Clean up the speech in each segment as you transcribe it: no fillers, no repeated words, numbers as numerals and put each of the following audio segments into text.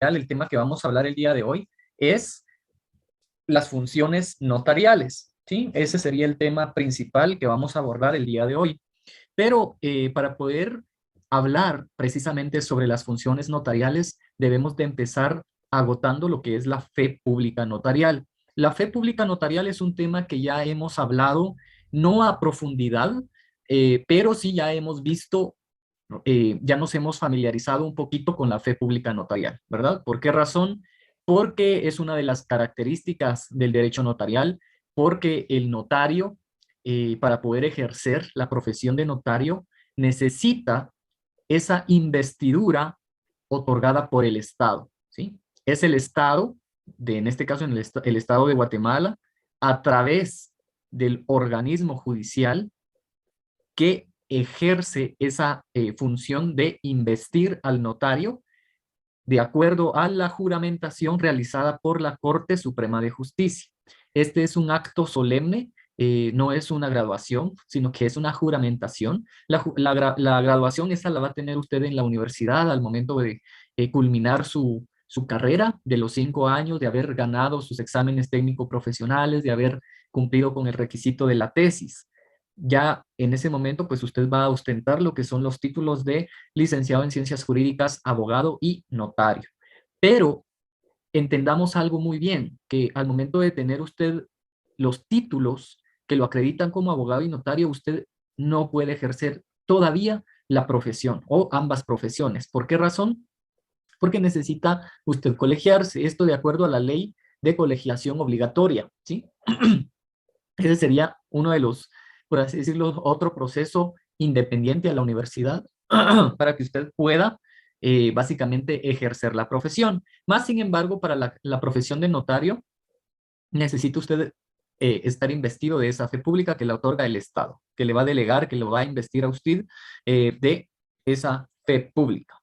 el tema que vamos a hablar el día de hoy es las funciones notariales, ¿sí? Ese sería el tema principal que vamos a abordar el día de hoy. Pero para poder hablar precisamente sobre las funciones notariales, debemos de empezar agotando lo que es la fe pública notarial. La fe pública notarial es un tema que ya hemos hablado, no a profundidad, pero sí ya hemos visto, ya nos hemos familiarizado un poquito con la fe pública notarial, ¿verdad? ¿Por qué razón? Porque es una de las características del derecho notarial, porque el notario, para poder ejercer la profesión de notario, necesita esa investidura otorgada por el Estado, ¿sí? Es el Estado, en este caso el Estado de Guatemala, a través del organismo judicial que ejerce esa función de investir al notario de acuerdo a la juramentación realizada por la Corte Suprema de Justicia. Este es un acto solemne, no es una graduación, sino que es una juramentación. La graduación esa la va a tener usted en la universidad al momento de culminar su carrera de los 5 años, de haber ganado sus exámenes técnico-profesionales, de haber cumplido con el requisito de la tesis. Ya en ese momento, pues usted va a ostentar lo que son los títulos de licenciado en ciencias jurídicas, abogado y notario. Pero entendamos algo muy bien, que al momento de tener usted los títulos que lo acreditan como abogado y notario, usted no puede ejercer todavía la profesión o ambas profesiones. ¿Por qué razón? Porque necesita usted colegiarse. Esto de acuerdo a la ley de colegiación obligatoria, ¿sí? Ese sería uno de los, por así decirlo, otro proceso independiente a la universidad para que usted pueda básicamente ejercer la profesión. Más sin embargo, para la profesión de notario, necesita usted estar investido de esa fe pública que le otorga el Estado, que le va a delegar, que lo va a investir a usted de esa fe pública.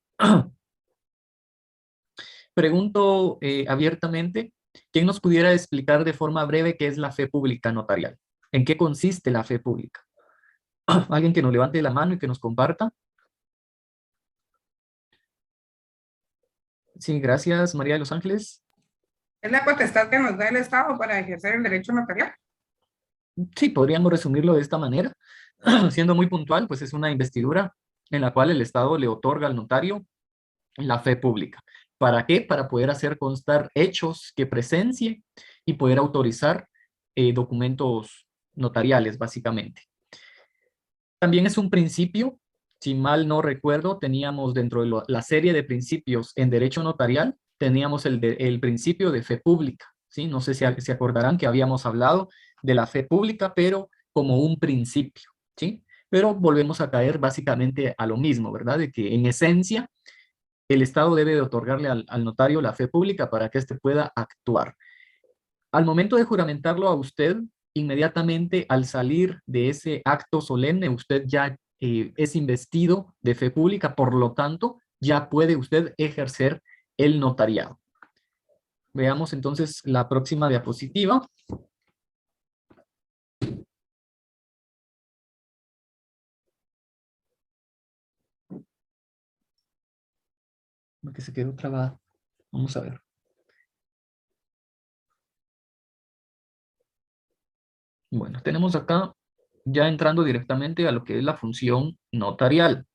Pregunto abiertamente, ¿quién nos pudiera explicar de forma breve qué es la fe pública notarial? ¿En qué consiste la fe pública? ¿Alguien que nos levante la mano y que nos comparta? Sí, gracias, María de los Ángeles. Es la potestad que nos da el Estado para ejercer el derecho notarial. Sí, podríamos resumirlo de esta manera. Siendo muy puntual, pues es una investidura en la cual el Estado le otorga al notario la fe pública. ¿Para qué? Para poder hacer constar hechos que presencie y poder autorizar documentos notariales, básicamente. También es un principio, si mal no recuerdo, teníamos dentro de la serie de principios en derecho notarial, teníamos el principio de fe pública, ¿sí? No sé si se acordarán que habíamos hablado de la fe pública, pero como un principio, ¿sí? Pero volvemos a caer básicamente a lo mismo, ¿verdad? De que en esencia el Estado debe de otorgarle al notario la fe pública para que éste pueda actuar. Al momento de juramentarlo a usted, inmediatamente al salir de ese acto solemne, usted ya es investido de fe pública, por lo tanto, ya puede usted ejercer el notariado. Veamos entonces la próxima diapositiva. Porque se quedó trabada. Vamos a ver. Bueno, tenemos acá ya entrando directamente a lo que es la función notarial.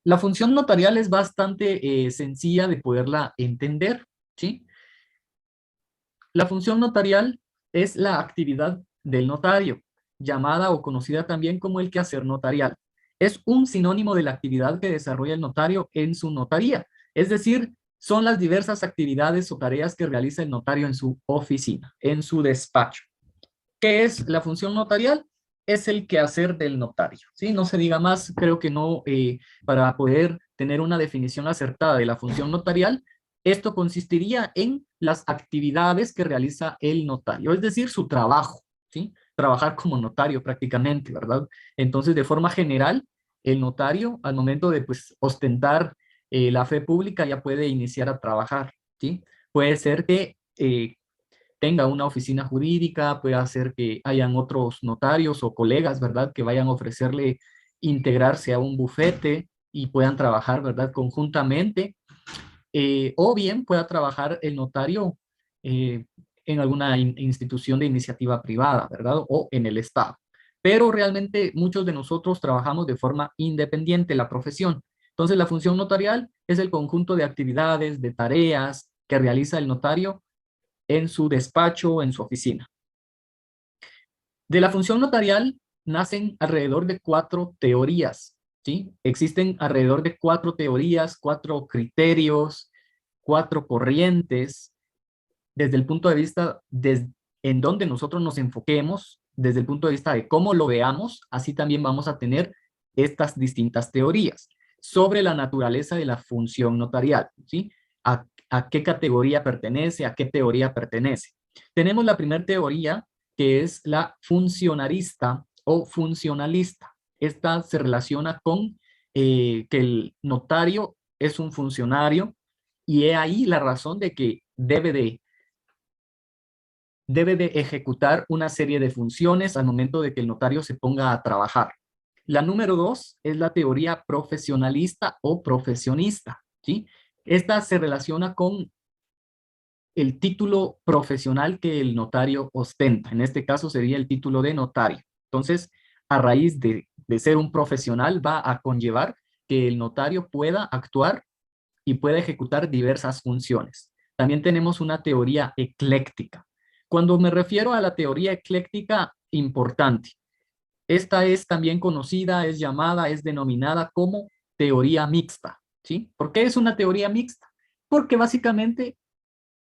La función notarial es bastante sencilla de poderla entender, ¿sí? La función notarial es la actividad del notario, llamada o conocida también como el quehacer notarial. Es un sinónimo de la actividad que desarrolla el notario en su notaría, es decir, son las diversas actividades o tareas que realiza el notario en su oficina, en su despacho. ¿Qué es la función notarial? Es el quehacer del notario, ¿sí? No se diga más, creo que no, para poder tener una definición acertada de la función notarial, esto consistiría en las actividades que realiza el notario, es decir, su trabajo, ¿sí? Trabajar como notario prácticamente, ¿verdad? Entonces, de forma general, el notario, al momento de pues, ostentar la fe pública, ya puede iniciar a trabajar, ¿sí? Puede ser que tenga una oficina jurídica, puede hacer que hayan otros notarios o colegas, ¿verdad? Que vayan a ofrecerle integrarse a un bufete y puedan trabajar, ¿verdad? Conjuntamente. o bien pueda trabajar el notario en alguna institución de iniciativa privada, ¿verdad? O en el Estado. Pero realmente muchos de nosotros trabajamos de forma independiente la profesión. Entonces, la función notarial es el conjunto de actividades, de tareas que realiza el notario en su despacho o en su oficina. De la función notarial nacen alrededor de 4 teorías, ¿sí? Existen alrededor de 4 teorías, 4 criterios, 4 corrientes, desde el punto de vista en donde nosotros nos enfoquemos, desde el punto de vista de cómo lo veamos, así también vamos a tener estas distintas teorías sobre la naturaleza de la función notarial, ¿sí? A qué categoría pertenece, a qué teoría pertenece. Tenemos la primera teoría, que es la funcionarista o funcionalista. Esta se relaciona con que el notario es un funcionario y es ahí la razón de que debe de ejecutar una serie de funciones al momento de que el notario se ponga a trabajar. La número 2 es la teoría profesionalista o profesionista, ¿sí? Esta se relaciona con el título profesional que el notario ostenta. En este caso sería el título de notario. Entonces, a raíz de ser un profesional, va a conllevar que el notario pueda actuar y pueda ejecutar diversas funciones. También tenemos una teoría ecléctica. Cuando me refiero a la teoría ecléctica, importante, esta es también conocida, es llamada, es denominada como teoría mixta, ¿sí? ¿Por qué es una teoría mixta? Porque básicamente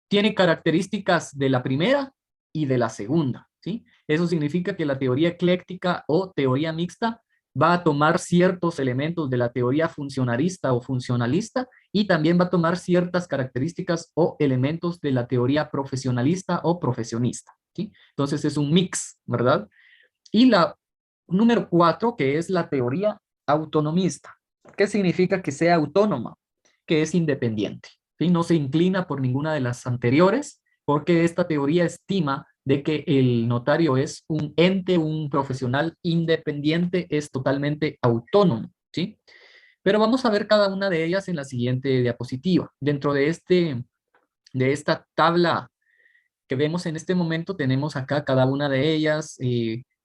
tiene características de la primera y de la segunda, ¿sí? Eso significa que la teoría ecléctica o teoría mixta va a tomar ciertos elementos de la teoría funcionarista o funcionalista y también va a tomar ciertas características o elementos de la teoría profesionalista o profesionista, ¿sí? Entonces es un mix, ¿verdad? Y la número 4, que es la teoría autonomista. ¿Qué significa que sea autónoma? Que es independiente, ¿sí? No se inclina por ninguna de las anteriores, porque esta teoría estima de que el notario es un ente, un profesional independiente, es totalmente autónomo, ¿sí? Pero vamos a ver cada una de ellas en la siguiente diapositiva. Dentro de esta tabla que vemos en este momento, tenemos acá cada una de ellas,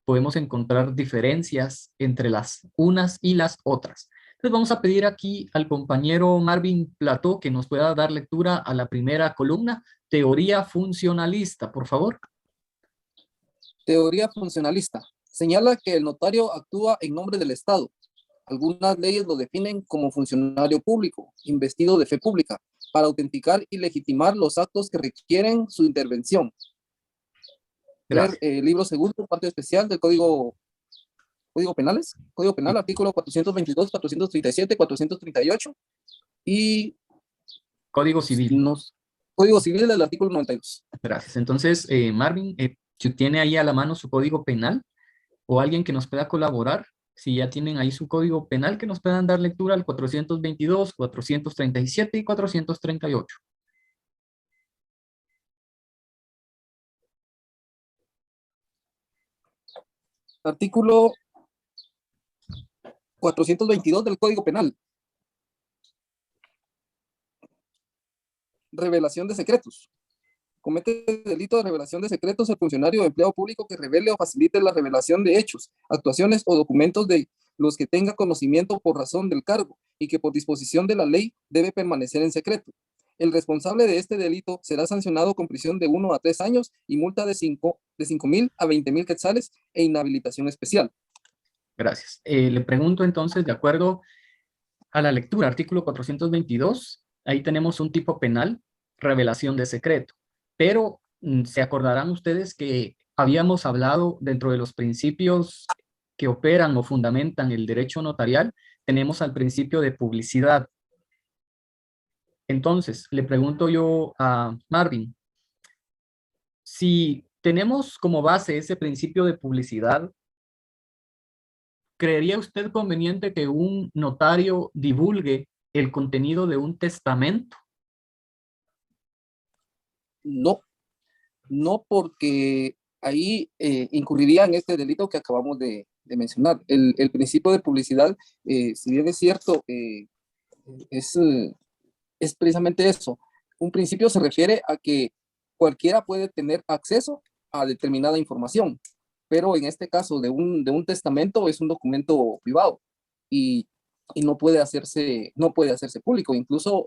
podemos encontrar diferencias entre las unas y las otras. Entonces vamos a pedir aquí al compañero Marvin Plató que nos pueda dar lectura a la primera columna, teoría funcionalista, por favor. Teoría funcionalista. Señala que el notario actúa en nombre del Estado. Algunas leyes lo definen como funcionario público, investido de fe pública, para autenticar y legitimar los actos que requieren su intervención. Ver libro segundo, parte especial del Código Penales, Código Penal, artículo 422, 437, 438 y Código Civil. Código Civil del artículo 92. Gracias. Entonces, Marvin, si tiene ahí a la mano su código penal o alguien que nos pueda colaborar, si ya tienen ahí su código penal, que nos puedan dar lectura al 422, 437 y 438. Artículo 422 del Código Penal. Revelación de secretos. Comete el delito de revelación de secretos el funcionario o empleado público que revele o facilite la revelación de hechos, actuaciones o documentos de los que tenga conocimiento por razón del cargo y que por disposición de la ley debe permanecer en secreto. El responsable de este delito será sancionado con prisión de 1 a 3 años y multa de 5,000 a 20,000 quetzales e inhabilitación especial. Gracias. Le pregunto entonces, de acuerdo a la lectura, artículo 422, ahí tenemos un tipo penal, revelación de secreto. Pero se acordarán ustedes que habíamos hablado dentro de los principios que operan o fundamentan el derecho notarial, tenemos al principio de publicidad. Entonces, le pregunto yo a Marvin, si tenemos como base ese principio de publicidad, ¿creería usted conveniente que un notario divulgue el contenido de un testamento? No, no, porque ahí incurriría en este delito que acabamos de mencionar. El principio de publicidad, si bien es cierto, es Es precisamente eso. Un principio se refiere a que cualquiera puede tener acceso a determinada información, pero en este caso de un testamento es un documento privado y, y no puede hacerse público. Incluso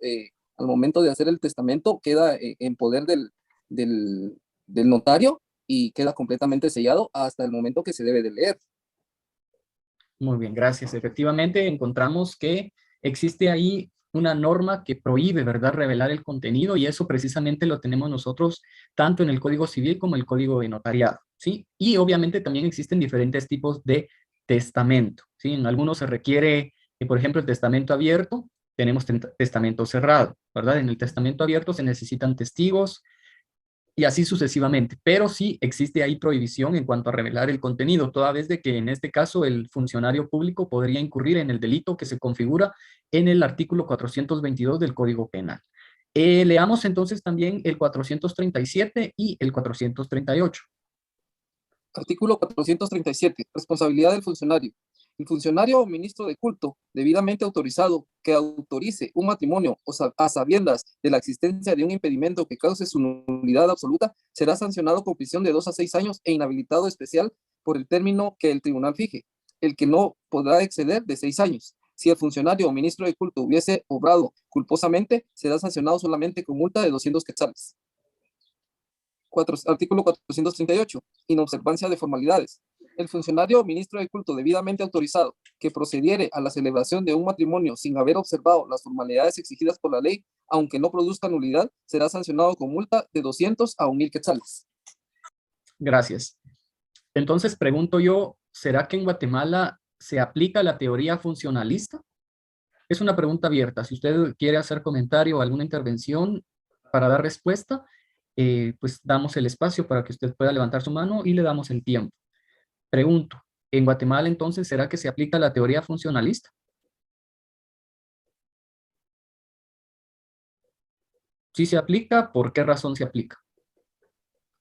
al momento de hacer el testamento queda en poder del notario y queda completamente sellado hasta el momento que se debe de leer. Muy bien, gracias. Efectivamente, encontramos que existe ahí una norma que prohíbe, ¿verdad?, revelar el contenido, y eso precisamente lo tenemos nosotros tanto en el Código Civil como en el Código de Notariado, ¿sí? Y obviamente también existen diferentes tipos de testamento, ¿sí? En algunos se requiere, por ejemplo, el testamento abierto, tenemos testamento cerrado, ¿verdad? En el testamento abierto se necesitan testigos, y así sucesivamente. Pero sí existe ahí prohibición en cuanto a revelar el contenido, toda vez de que en este caso el funcionario público podría incurrir en el delito que se configura en el artículo 422 del Código Penal. Leamos entonces también el 437 y el 438. Artículo 437. Responsabilidad del funcionario. El funcionario o ministro de culto debidamente autorizado que autorice un matrimonio a sabiendas de la existencia de un impedimento que cause su nulidad absoluta será sancionado con prisión de 2 a 6 años e inhabilitado especial por el término que el tribunal fije, el que no podrá exceder de 6 años. Si el funcionario o ministro de culto hubiese obrado culposamente, será sancionado solamente con multa de 200 quetzales. Artículo 438. Inobservancia de formalidades. El funcionario o ministro de culto debidamente autorizado que procediere a la celebración de un matrimonio sin haber observado las formalidades exigidas por la ley, aunque no produzca nulidad, será sancionado con multa de 200 a 1000 quetzales. Gracias. Entonces pregunto yo, ¿será que en Guatemala se aplica la teoría funcionalista? Es una pregunta abierta. Si usted quiere hacer comentario o alguna intervención para dar respuesta, pues damos el espacio para que usted pueda levantar su mano y le damos el tiempo. Pregunto, ¿en Guatemala entonces será que se aplica la teoría funcionalista? Si se aplica, ¿por qué razón se aplica?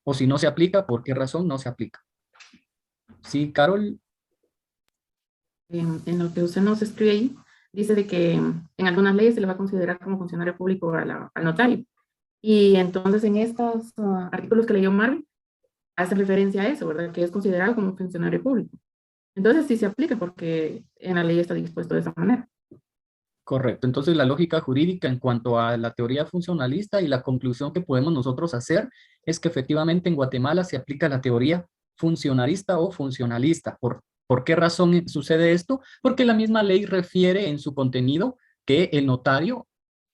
O si no se aplica, ¿por qué razón no se aplica? Sí, Carol. En lo que usted nos escribe ahí, dice de que en algunas leyes se le va a considerar como funcionario público al notario. Y entonces en estos artículos que leyó Marvin, hace referencia a eso, ¿verdad? Que es considerado como funcionario público. Entonces sí se aplica porque en la ley está dispuesto de esa manera. Correcto. Entonces la lógica jurídica en cuanto a la teoría funcionalista y la conclusión que podemos nosotros hacer es que efectivamente en Guatemala se aplica la teoría funcionalista o funcionalista. ¿Por qué razón sucede esto? Porque la misma ley refiere en su contenido que el notario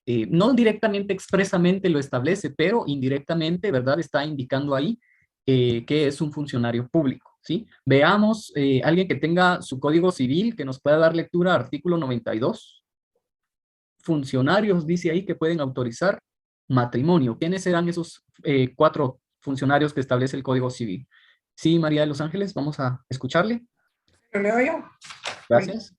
no directamente expresamente lo establece, pero indirectamente, ¿verdad? Está indicando ahí que es un funcionario público, ¿sí? Veamos, alguien que tenga su código civil, que nos pueda dar lectura, artículo 92. Funcionarios, dice ahí, que pueden autorizar matrimonio. ¿Quiénes serán esos 4 funcionarios que establece el Código Civil? Sí, María de los Ángeles, vamos a escucharle. Lo leo yo. Gracias.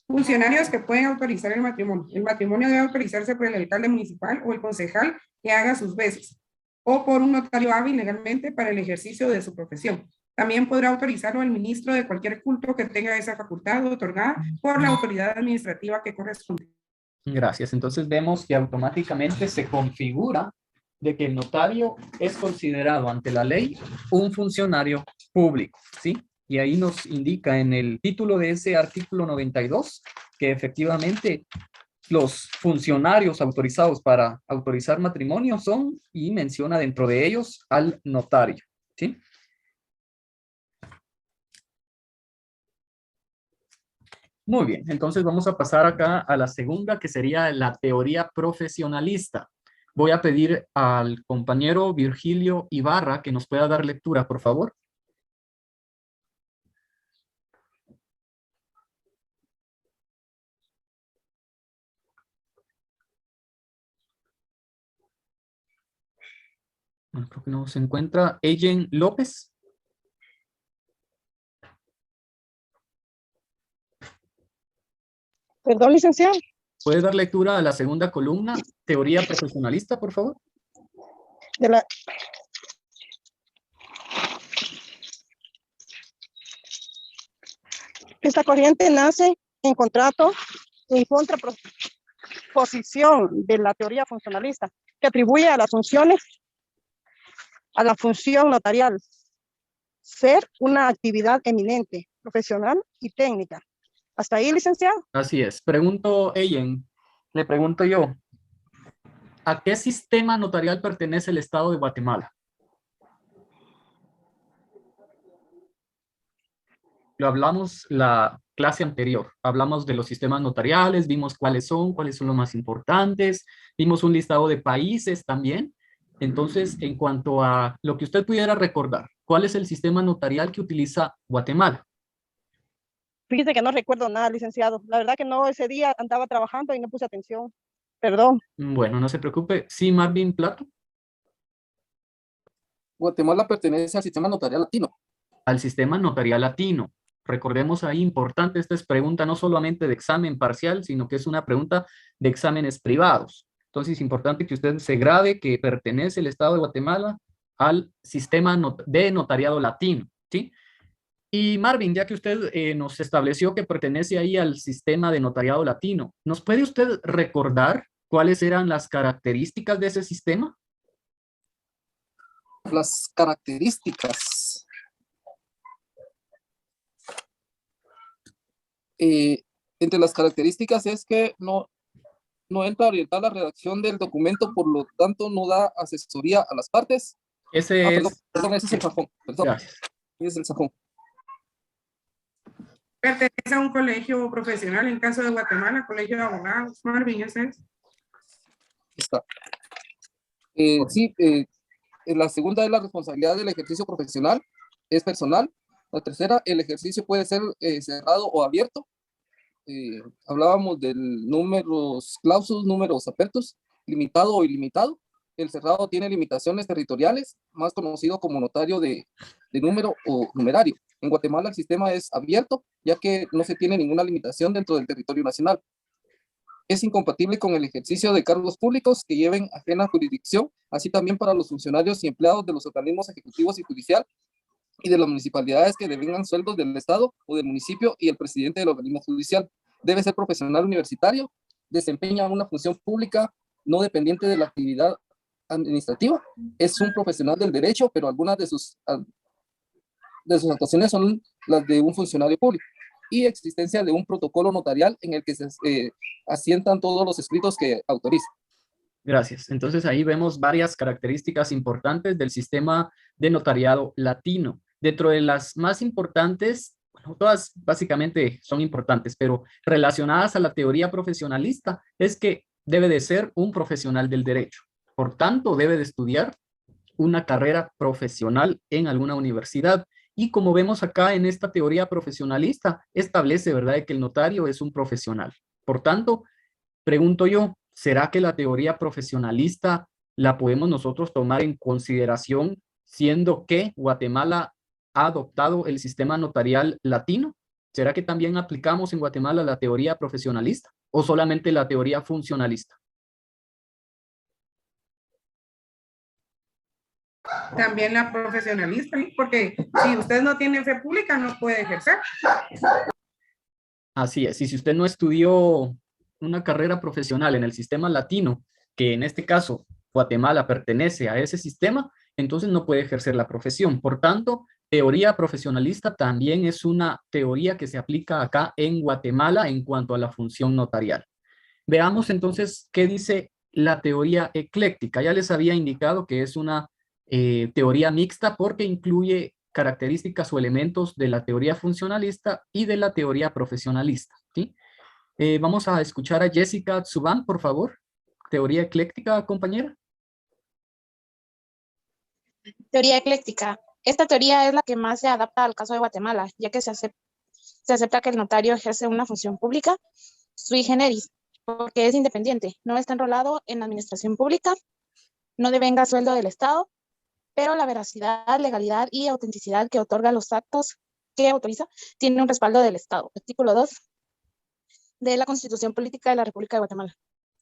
Funcionarios que pueden autorizar el matrimonio. El matrimonio debe autorizarse por el alcalde municipal o el concejal que haga sus veces, o por un notario hábil legalmente para el ejercicio de su profesión. También podrá autorizarlo el ministro de cualquier culto que tenga esa facultad otorgada por la autoridad administrativa que corresponde. Gracias. Entonces vemos que automáticamente se configura de que el notario es considerado ante la ley un funcionario público, ¿sí? Y ahí nos indica en el título de ese artículo 92 que efectivamente los funcionarios autorizados para autorizar matrimonio son, y menciona dentro de ellos al notario, ¿sí? Muy bien, entonces vamos a pasar acá a la segunda, que sería la teoría profesionalista. Voy a pedir al compañero Virgilio Ibarra que nos pueda dar lectura, por favor. Creo que no se encuentra. Ejen López. Perdón, licenciado. ¿Puede dar lectura a la segunda columna, teoría profesionalista, por favor? Esta corriente nace en contrato y posición de la teoría funcionalista, que atribuye a las funciones, a la función notarial, ser una actividad eminente, profesional y técnica. ¿Hasta ahí, licenciado? Así es. Pregunto, Eyen, le pregunto yo, ¿a qué sistema notarial pertenece el Estado de Guatemala? Lo hablamos la clase anterior. Hablamos de los sistemas notariales, vimos cuáles son los más importantes, vimos un listado de países también. Entonces, en cuanto a lo que usted pudiera recordar, ¿cuál es el sistema notarial que utiliza Guatemala? Fíjese que no recuerdo nada, licenciado. La verdad que no, ese día andaba trabajando y no puse atención. Perdón. Bueno, no se preocupe. Sí, Marvin Plato. Guatemala pertenece al sistema notarial latino. Al sistema notarial latino. Recordemos ahí, importante, esta es pregunta no solamente de examen parcial, sino que es una pregunta de exámenes privados. Entonces, es importante que usted se grabe que pertenece el Estado de Guatemala al sistema de notariado latino, ¿sí? Y Marvin, ya que usted nos estableció que pertenece ahí al sistema de notariado latino, ¿nos puede usted recordar cuáles eran las características de ese sistema? Las características. Entre las características es que no entra a orientar la redacción del documento, por lo tanto no da asesoría a las partes. Ese es... Perdón, ese es el sajón. Perdón. Gracias. Ese es el sajón. Pertenece a un colegio profesional, en caso de Guatemala, colegio de abogados. Marvin, ese es. Está. Sí, la segunda es la responsabilidad del ejercicio profesional, es personal. La tercera, el ejercicio puede ser cerrado o abierto. Hablábamos del números clausus, números apertus, limitado o ilimitado. El cerrado tiene limitaciones territoriales, más conocido como notario de número o numerario. En Guatemala el sistema es abierto, ya que no se tiene ninguna limitación dentro del territorio nacional. Es incompatible con el ejercicio de cargos públicos que lleven ajena jurisdicción, así también para los funcionarios y empleados de los organismos ejecutivos y judicial y de las municipalidades que devengan sueldos del Estado o del municipio, y el presidente del organismo judicial. Debe ser profesional universitario, desempeña una función pública no dependiente de la actividad administrativa, es un profesional del derecho, pero algunas de sus actuaciones son las de un funcionario público, y existencia de un protocolo notarial en el que se asientan todos los escritos que autoriza. Gracias. Entonces ahí vemos varias características importantes del sistema de notariado latino. Dentro de las más importantes, bueno, todas básicamente son importantes, pero relacionadas a la teoría profesionalista, es que debe de ser un profesional del derecho. Por tanto, debe de estudiar una carrera profesional en alguna universidad. Y como vemos acá en esta teoría profesionalista, establece, ¿verdad?, que el notario es un profesional. Por tanto, pregunto yo, ¿será que la teoría profesionalista la podemos nosotros tomar en consideración, siendo que Guatemala ha adoptado el sistema notarial latino? ¿Será que también aplicamos en Guatemala la teoría profesionalista o solamente la teoría funcionalista? También la profesionalista, porque si usted no tiene fe pública, no puede ejercer. Así es, y si usted no estudió una carrera profesional en el sistema latino, que en este caso Guatemala pertenece a ese sistema, entonces no puede ejercer la profesión. Por tanto, teoría profesionalista también es una teoría que se aplica acá en Guatemala en cuanto a la función notarial. Veamos entonces qué dice la teoría ecléctica. Ya les había indicado que es una teoría mixta porque incluye características o elementos de la teoría funcionalista y de la teoría profesionalista, ¿sí? Vamos a escuchar a Jessica Zuban, por favor. Teoría ecléctica, compañera. Teoría ecléctica. Esta teoría es la que más se adapta al caso de Guatemala, ya que se acepta que el notario ejerce una función pública sui generis, porque es independiente, no está enrolado en la administración pública, no devenga sueldo del Estado, pero la veracidad, legalidad y autenticidad que otorga los actos que autoriza tiene un respaldo del Estado. Artículo 2 de la Constitución Política de la República de Guatemala.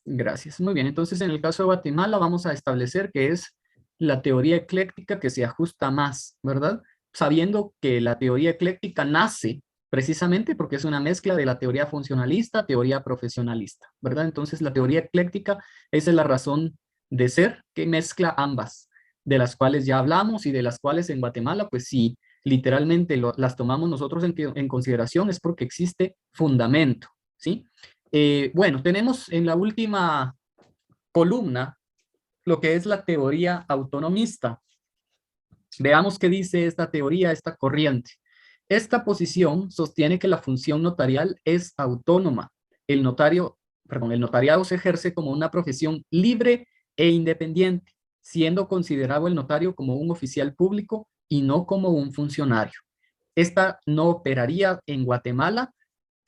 Gracias. Muy bien. Entonces, en el caso de Guatemala vamos a establecer que es la teoría ecléctica que se ajusta más, ¿verdad? Sabiendo que la teoría ecléctica nace precisamente porque es una mezcla de la teoría funcionalista, teoría profesionalista, ¿verdad? Entonces la teoría ecléctica, esa es la razón de ser que mezcla ambas, de las cuales ya hablamos y de las cuales en Guatemala, pues sí, literalmente las tomamos nosotros en consideración es porque existe fundamento, ¿sí? Bueno, tenemos en la última columna lo que es la teoría autonomista. Veamos qué dice esta teoría, esta corriente. Esta posición sostiene que la función notarial es autónoma. El notariado se ejerce como una profesión libre e independiente, siendo considerado el notario como un oficial público y no como un funcionario. Esta no operaría en Guatemala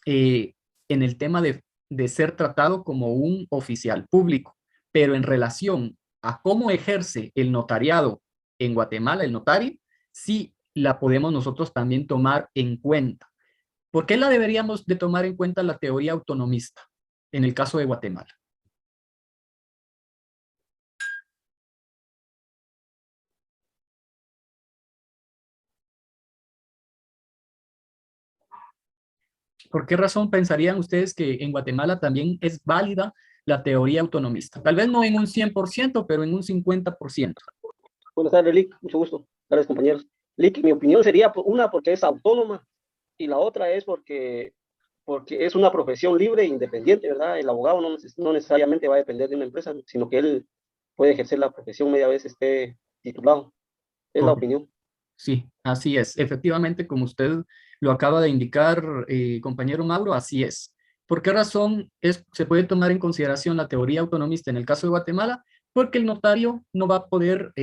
en el tema de ser tratado como un oficial público, pero en relación a cómo ejerce el notariado en Guatemala, el notario, sí la podemos nosotros también tomar en cuenta. ¿Por qué la deberíamos de tomar en cuenta la teoría autonomista en el caso de Guatemala? ¿Por qué razón pensarían ustedes que en Guatemala también es válida la teoría autonomista? Tal vez no en un 100%, pero en un 50%. Buenas tardes, Lick. Mucho gusto. Tardes, compañeros. Lick, mi opinión sería una porque es autónoma y la otra es porque es una profesión libre e independiente, ¿verdad? El abogado no necesariamente va a depender de una empresa, sino que él puede ejercer la profesión media vez esté titulado. Es la opinión. Sí, así es. Efectivamente, como usted lo acaba de indicar, compañero Mauro, así es. ¿Por qué razón se puede tomar en consideración la teoría autonomista en el caso de Guatemala? Porque el notario no va a poder,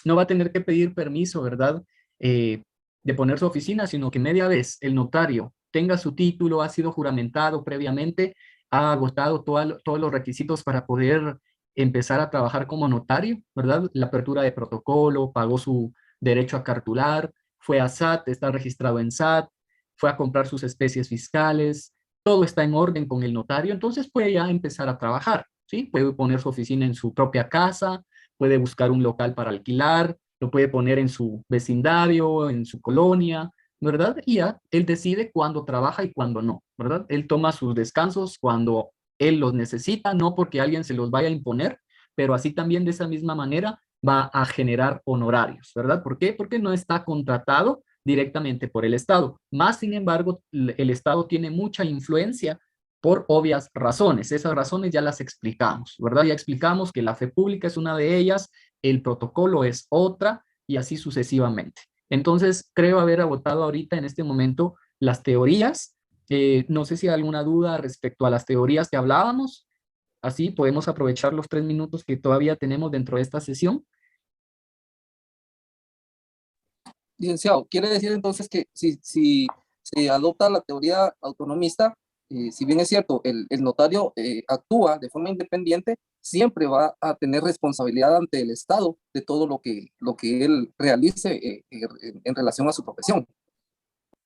no va a tener que pedir permiso, ¿verdad? De poner su oficina, sino que media vez el notario tenga su título, ha sido juramentado previamente, ha agotado todos los requisitos para poder empezar a trabajar como notario, ¿verdad? La apertura de protocolo, pagó su derecho a cartular, fue a SAT, está registrado en SAT, fue a comprar sus especies fiscales, todo está en orden con el notario, entonces puede ya empezar a trabajar, ¿sí? Puede poner su oficina en su propia casa, puede buscar un local para alquilar, lo puede poner en su vecindario, en su colonia, ¿verdad? Y ya él decide cuándo trabaja y cuándo no, ¿verdad? Él toma sus descansos cuando él los necesita, no porque alguien se los vaya a imponer, pero así también de esa misma manera va a generar honorarios, ¿verdad? ¿Por qué? Porque no está contratado directamente por el Estado. Más sin embargo, el Estado tiene mucha influencia por obvias razones. Esas razones ya las explicamos, ¿verdad? Ya explicamos que la fe pública es una de ellas, el protocolo es otra y así sucesivamente. Entonces, creo haber agotado ahorita en este momento las teorías. No sé si hay alguna duda respecto a las teorías que hablábamos. Así podemos aprovechar los 3 minutos que todavía tenemos dentro de esta sesión. Licenciado, quiere decir entonces que si se adopta la teoría autonomista, si bien es cierto, el notario actúa de forma independiente, siempre va a tener responsabilidad ante el Estado de todo lo que él realice en relación a su profesión.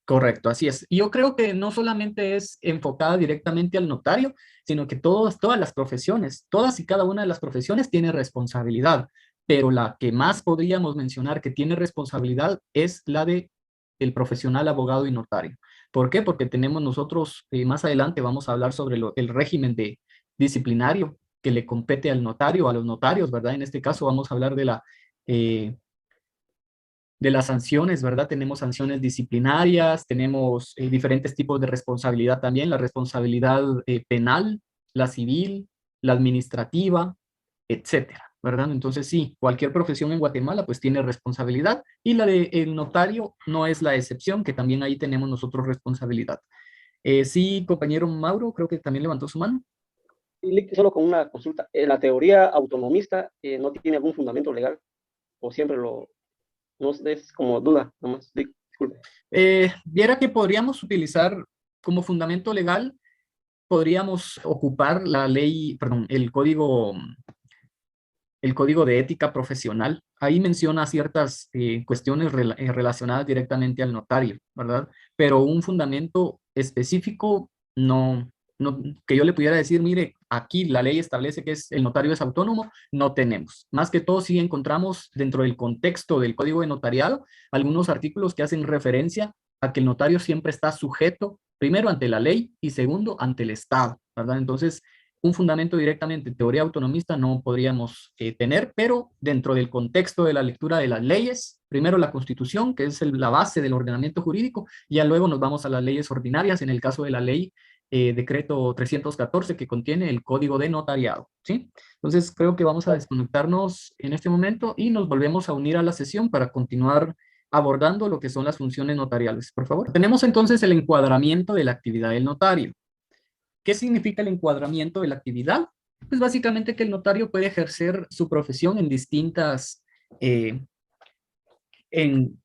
Correcto, así es. Y yo creo que no solamente es enfocada directamente al notario, sino que todas las profesiones, todas y cada una de las profesiones tiene responsabilidad, pero la que más podríamos mencionar que tiene responsabilidad es la de el profesional abogado y notario. ¿Por qué? Porque tenemos nosotros, más adelante vamos a hablar sobre el régimen disciplinario que le compete al notario, a los notarios, ¿verdad? En este caso vamos a hablar de las sanciones, ¿verdad? Tenemos sanciones disciplinarias, tenemos diferentes tipos de responsabilidad también, la responsabilidad penal, la civil, la administrativa, etcétera, ¿verdad? Entonces sí, cualquier profesión en Guatemala pues tiene responsabilidad y la del notario no es la excepción, que también ahí tenemos nosotros responsabilidad. Sí, compañero Mauro, creo que también levantó su mano. Y solo con una consulta, ¿la teoría autonomista no tiene algún fundamento legal? ¿O siempre no es como duda, nomás? Disculpe. Viera que podríamos utilizar como fundamento legal, podríamos ocupar la ley, perdón, el código de ética profesional. Ahí menciona ciertas cuestiones relacionadas directamente al notario, ¿verdad? Pero un fundamento específico no, que yo le pudiera decir, mire, aquí la ley establece que el notario es autónomo, no tenemos. Más que todo, sí encontramos dentro del contexto del Código de Notariado algunos artículos que hacen referencia a que el notario siempre está sujeto, primero, ante la ley y segundo, ante el Estado, ¿verdad? Entonces, un fundamento directamente en teoría autonomista no podríamos tener, pero dentro del contexto de la lectura de las leyes, primero la Constitución, que es la base del ordenamiento jurídico, y ya luego nos vamos a las leyes ordinarias, en el caso de la ley decreto 314, que contiene el Código de Notariado, ¿sí? Entonces, creo que vamos a desconectarnos en este momento y nos volvemos a unir a la sesión para continuar abordando lo que son las funciones notariales, por favor. Tenemos entonces el encuadramiento de la actividad del notario. ¿Qué significa el encuadramiento de la actividad? Pues básicamente que el notario puede ejercer su profesión en distintas,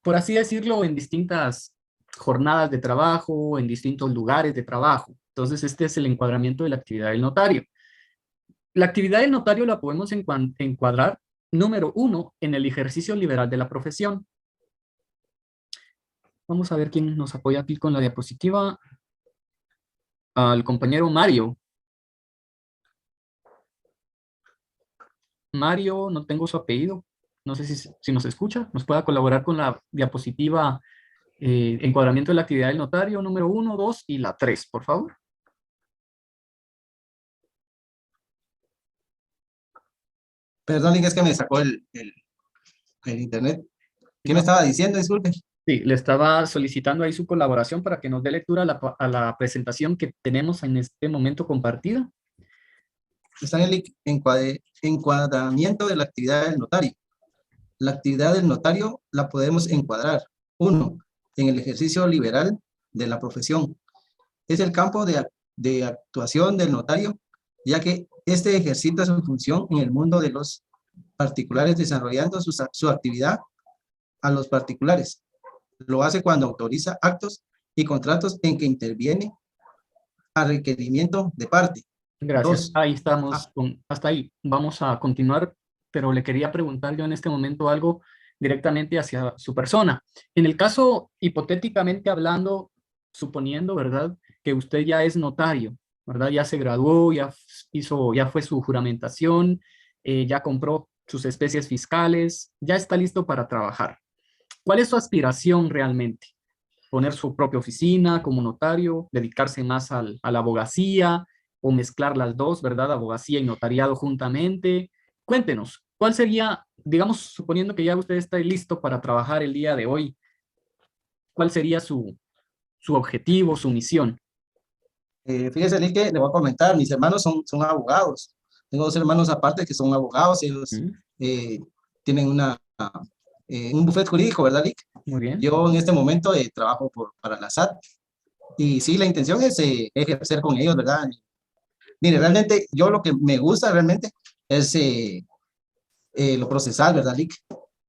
por así decirlo, en distintas jornadas de trabajo, en distintos lugares de trabajo. Entonces, este es el encuadramiento de la actividad del notario. La actividad del notario la podemos encuadrar, número 1, en el ejercicio liberal de la profesión. Vamos a ver quién nos apoya aquí con la diapositiva. Al compañero Mario. Mario, no tengo su apellido. No sé si nos escucha. ¿Nos pueda colaborar con la diapositiva encuadramiento de la actividad del notario número 1, 2 y la 3, por favor? Perdón, es que me sacó el internet. ¿Qué me estaba diciendo? Disculpe. Sí, le estaba solicitando ahí su colaboración para que nos dé lectura a la presentación que tenemos en este momento compartida. Está en el encuadramiento de la actividad del notario. La actividad del notario la podemos encuadrar. 1, en el ejercicio liberal de la profesión. Es el campo de actuación del notario, ya que este ejercita su función en el mundo de los particulares, desarrollando su actividad a los particulares. Lo hace cuando autoriza actos y contratos en que interviene a requerimiento de parte. Gracias. Ahí estamos, hasta ahí. Vamos a continuar, pero le quería preguntar yo en este momento algo directamente hacia su persona. En el caso, hipotéticamente hablando, suponiendo, ¿verdad?, que usted ya es notario, ¿verdad? Ya se graduó, ya fue su juramentación, ya compró sus especies fiscales, ya está listo para trabajar. ¿Cuál es su aspiración realmente? ¿Poner su propia oficina como notario, dedicarse más a la abogacía o mezclar las dos, ¿verdad? Abogacía y notariado juntamente? Cuéntenos, ¿cuál sería, digamos, suponiendo que ya usted está listo para trabajar el día de hoy, cuál sería su objetivo, su misión? Fíjese, Lee, que le voy a comentar, mis hermanos son abogados. Tengo 2 hermanos aparte que son abogados, ellos tienen un bufete jurídico, ¿verdad, Lick? Muy bien. Yo en este momento trabajo para la SAT y sí, la intención es ejercer con ellos, ¿verdad? Mire, realmente yo lo que me gusta realmente es lo procesal, ¿verdad, Lick?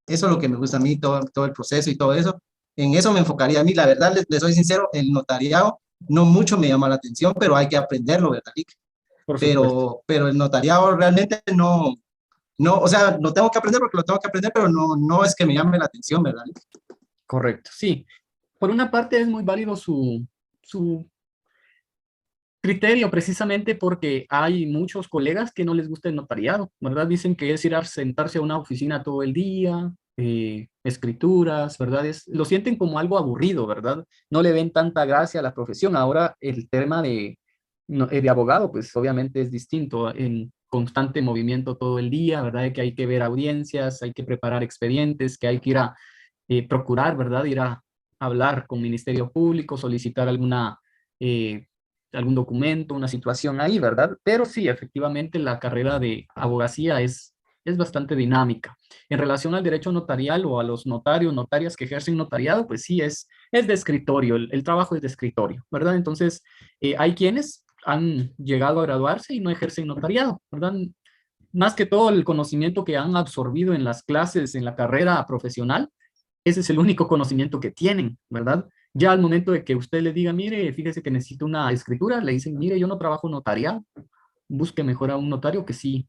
Eso es lo que me gusta a mí, todo el proceso y todo eso. En eso me enfocaría a mí. La verdad, les soy sincero, el notariado no mucho me llama la atención, pero hay que aprenderlo, ¿verdad, Lick? Pero el notariado realmente no, o sea, lo tengo que aprender porque lo tengo que aprender, pero no es que me llame la atención, ¿verdad? Correcto, sí. Por una parte es muy válido su criterio, precisamente porque hay muchos colegas que no les gusta el notariado, ¿verdad? Dicen que es ir a sentarse a una oficina todo el día, escrituras, ¿verdad? Lo sienten como algo aburrido, ¿verdad? No le ven tanta gracia a la profesión. Ahora el tema de abogado, pues obviamente es distinto, en constante movimiento todo el día, ¿verdad? De que hay que ver audiencias, hay que preparar expedientes, que hay que ir a procurar, ¿verdad? Ir a hablar con Ministerio Público, solicitar algún documento, una situación ahí, ¿verdad? Pero sí, efectivamente la carrera de abogacía es bastante dinámica. En relación al derecho notarial o a los notarios, notarias que ejercen notariado, pues sí, es de escritorio, el trabajo es de escritorio, ¿verdad? Entonces, hay quienes han llegado a graduarse y no ejercen notariado, ¿verdad? Más que todo el conocimiento que han absorbido en las clases, en la carrera profesional, ese es el único conocimiento que tienen, ¿verdad? Ya al momento de que usted le diga, mire, fíjese que necesito una escritura, le dicen, mire, yo no trabajo notariado, busque mejor a un notario que sí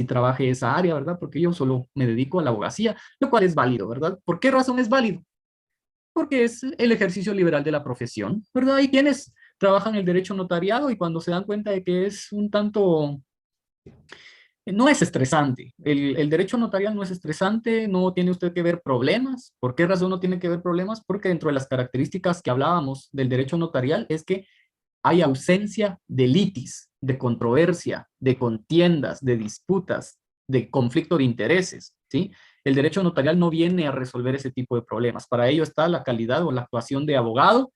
trabaje esa área, ¿verdad? Porque yo solo me dedico a la abogacía, lo cual es válido, ¿verdad? ¿Por qué razón es válido? Porque es el ejercicio liberal de la profesión, ¿verdad? Hay quienes trabajan el derecho notariado y cuando se dan cuenta de que es un tanto No es estresante. El derecho notarial no es estresante, no tiene usted que ver problemas. ¿Por qué razón no tiene que ver problemas? Porque dentro de las características que hablábamos del derecho notarial es que hay ausencia de litis, de controversia, de contiendas, de disputas, de conflicto de intereses, ¿sí? El derecho notarial no viene a resolver ese tipo de problemas. Para ello está la calidad o la actuación de abogado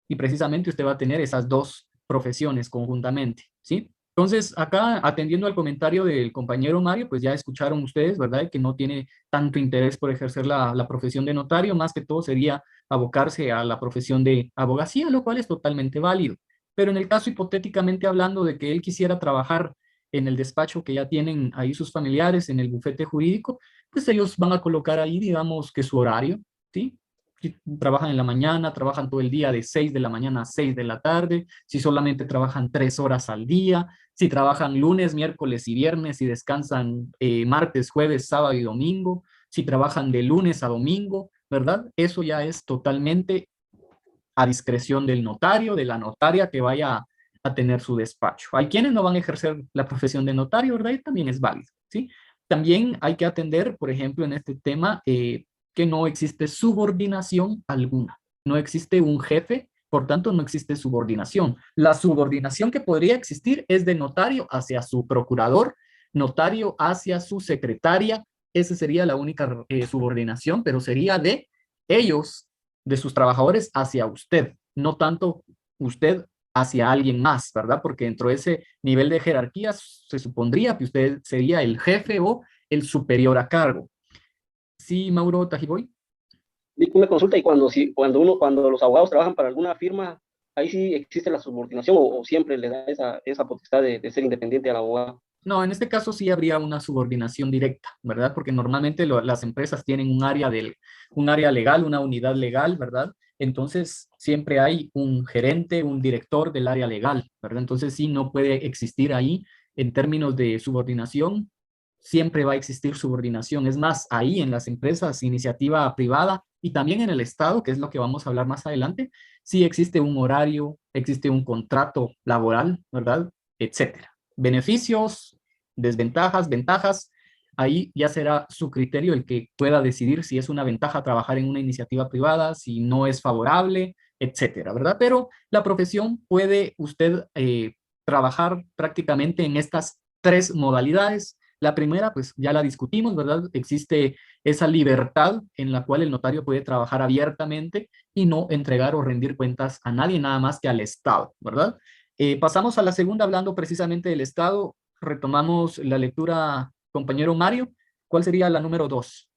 y precisamente usted va a tener esas dos profesiones conjuntamente, ¿sí? Entonces, acá, atendiendo al comentario del compañero Mario, pues ya escucharon ustedes, ¿verdad? Que no tiene tanto interés por ejercer la profesión de notario, más que todo sería abocarse a la profesión de abogacía, lo cual es totalmente válido. Pero en el caso hipotéticamente hablando de que él quisiera trabajar en el despacho que ya tienen ahí sus familiares, en el bufete jurídico, pues ellos van a colocar ahí, digamos, que su horario, ¿sí? Si trabajan en la mañana, trabajan todo el día de 6 de la mañana a 6 de la tarde, si solamente trabajan 3 horas al día, si trabajan lunes, miércoles y viernes y descansan martes, jueves, sábado y domingo, si trabajan de lunes a domingo, ¿verdad? Eso ya es totalmente a discreción del notario, de la notaria que vaya a tener su despacho. Hay quienes no van a ejercer la profesión de notario, ¿verdad? Y también es válido, ¿sí? También hay que atender, por ejemplo, en este tema, que no existe subordinación alguna. No existe un jefe, por tanto, no existe subordinación. La subordinación que podría existir es de notario hacia su procurador, notario hacia su secretaria. Esa sería la única subordinación, pero sería de ellos, de sus trabajadores hacia usted, no tanto usted hacia alguien más, ¿verdad? Porque dentro de ese nivel de jerarquía se supondría que usted sería el jefe o el superior a cargo. Sí, Mauro Tajiboy. Y una consulta, y cuando los abogados trabajan para alguna firma, ahí sí existe la subordinación o siempre le da esa potestad de ser independiente al abogado. No, en este caso sí habría una subordinación directa, ¿verdad? Porque normalmente las empresas tienen un área legal, una unidad legal, ¿verdad? Entonces siempre hay un gerente, un director del área legal, ¿verdad? Entonces sí no puede existir ahí en términos de subordinación, siempre va a existir subordinación. Es más, ahí en las empresas, iniciativa privada y también en el Estado, que es lo que vamos a hablar más adelante, sí existe un horario, existe un contrato laboral, ¿verdad? Etcétera. Beneficios, desventajas, ventajas, ahí ya será su criterio el que pueda decidir si es una ventaja trabajar en una iniciativa privada, si no es favorable, etcétera, ¿verdad? Pero la profesión puede usted trabajar prácticamente en estas tres modalidades. La primera, pues ya la discutimos, ¿verdad? Existe esa libertad en la cual el notario puede trabajar abiertamente y no entregar o rendir cuentas a nadie, nada más que al Estado, ¿verdad? Pasamos a la segunda hablando precisamente del Estado. Retomamos la lectura, compañero Mario. ¿Cuál sería la número 2?